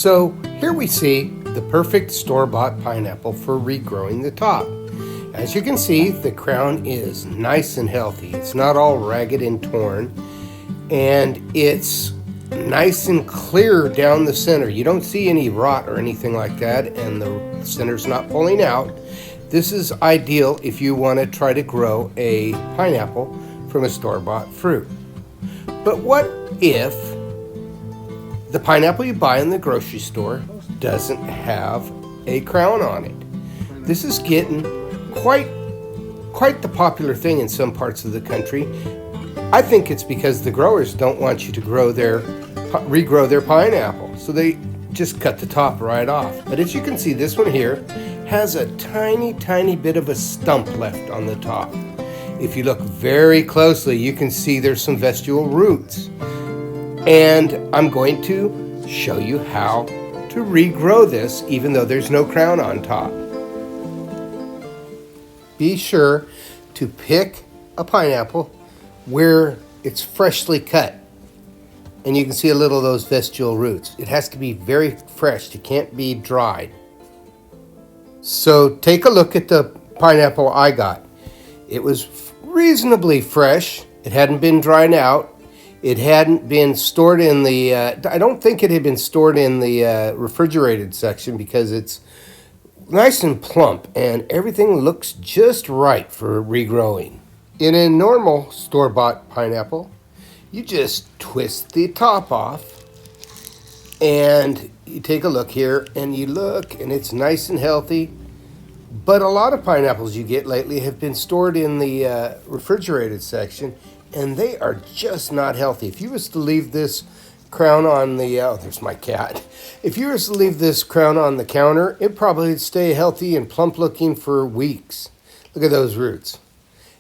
So here we see the perfect store-bought pineapple for regrowing the top. As you can see, the crown is nice and healthy. It's not all ragged and torn, and it's nice and clear down the center. You don't see any rot or anything like that, and the center's not pulling out. This is ideal if you want to try to grow a pineapple from a store-bought fruit. But what if the pineapple you buy in the grocery store doesn't have a crown on it? This is getting quite the popular thing in some parts of the country. I think it's because the growers don't want you to regrow their pineapple, so they just cut the top right off. But as you can see, this one here has a tiny bit of a stump left on the top. If you look very closely, you can see there's some vestigial roots. And I'm going to show you how to regrow this even though there's no crown on top. Be sure to pick a pineapple where it's freshly cut. And you can see a little of those vestigial roots. It has to be very fresh. It can't be dried. So take a look at the pineapple I got. It was reasonably fresh. It hadn't been dried out. It hadn't been stored in the, I don't think it had been stored in the refrigerated section because it's nice and plump and everything looks just right for regrowing. In a normal store-bought pineapple, you just twist the top off and you take a look here and you look and it's nice and healthy. But a lot of pineapples you get lately have been stored in the refrigerated section and they are just not healthy. If you was to leave this crown on the, oh, there's my cat. If you was to leave this crown on the counter, it probably would stay healthy and plump looking for weeks. Look at those roots.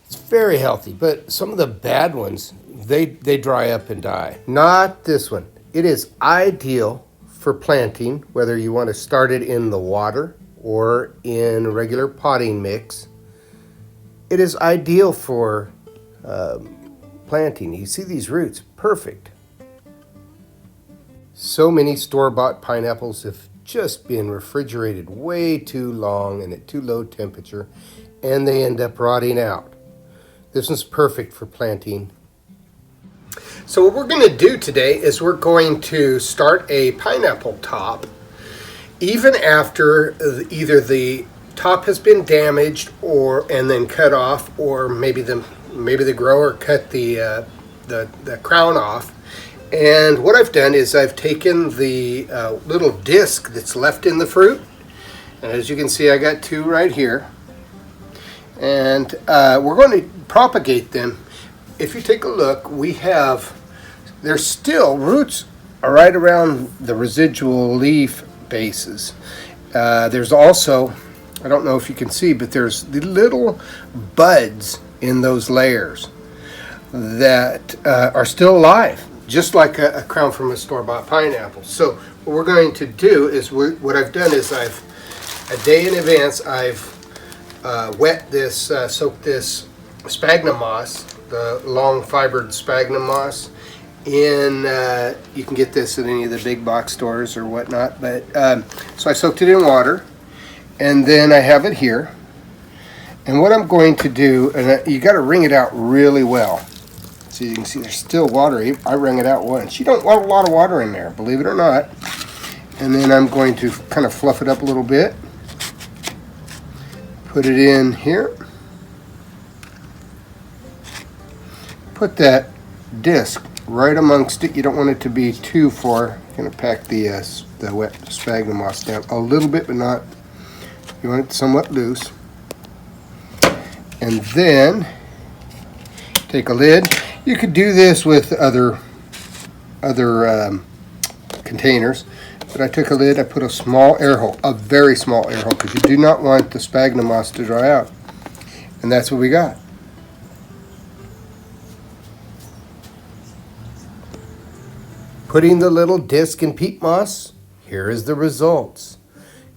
It's very healthy, but some of the bad ones, they dry up and die. Not this one. It is ideal for planting, whether you want to start it in the water or in regular potting mix. It is ideal for planting. You see these roots, perfect. So many store-bought pineapples have just been refrigerated way too long and at too low temperature, and they end up rotting out. This one's perfect for planting. So what we're going to do today is we're going to start a pineapple top even after either the top has been damaged and then cut off, or maybe the grower cut the crown off. And what I've done is I've taken the little disc that's left in the fruit, and as you can see I got two right here, and we're going to propagate them. If you take a look, there's still roots are right around the residual leaf bases. There's also, I don't know if you can see, but there's the little buds in those layers that are still alive, just like a crown from a store-bought pineapple. So what we're going to do is, what I've done is a day in advance, I've soaked this sphagnum moss, the long fibered sphagnum moss, in, you can get this at any of the big box stores or whatnot, but so I soaked it in water, and then I have it here. And what I'm going to do, and you got to wring it out really well. So you can see there's still water. I wring it out once. You don't want a lot of water in there, believe it or not. And then I'm going to kind of fluff it up a little bit. Put it in here. Put that disc right amongst it. You don't want it to be too far. I'm going to pack the wet sphagnum moss down a little bit, but not. You want it somewhat loose. And then take a lid. You could do this with other containers, but I took a lid. I put a small air hole, a very small air hole, because you do not want the sphagnum moss to dry out. And that's what we got. Putting the little disc in peat moss, here is the results.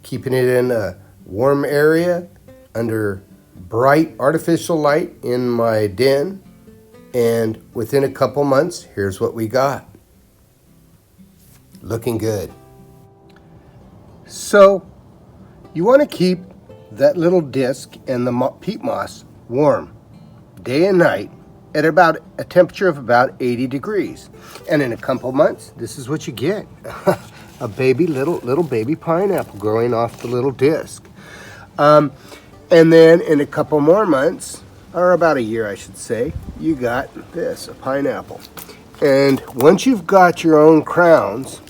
Keeping it in a warm area under bright artificial light in my den, and within a couple months, here's what we got. Looking good. So you want to keep that little disc and the peat moss warm day and night at about a temperature of about 80 degrees. And in a couple months, this is what you get. A baby, little baby pineapple growing off the little disc. And then in a couple more months, or about a year I should say, you got this, a pineapple. And once you've got your own crowns,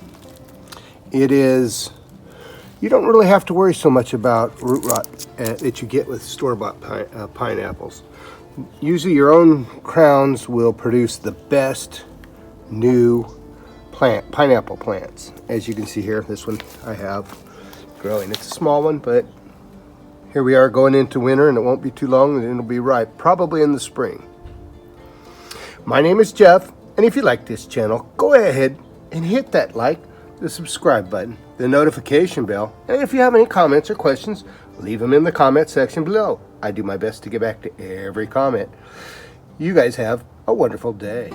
you don't really have to worry so much about root rot that you get with store-bought pineapples. Usually your own crowns will produce the best new pineapple plants. As you can see here, this one I have growing. It's a small one, but here we are going into winter, and it won't be too long and it'll be ripe, probably in the spring. My name is Jeff, and if you like this channel, go ahead and hit that like, the subscribe button, the notification bell, and if you have any comments or questions, leave them in the comment section below. I do my best to get back to every comment. You guys have a wonderful day.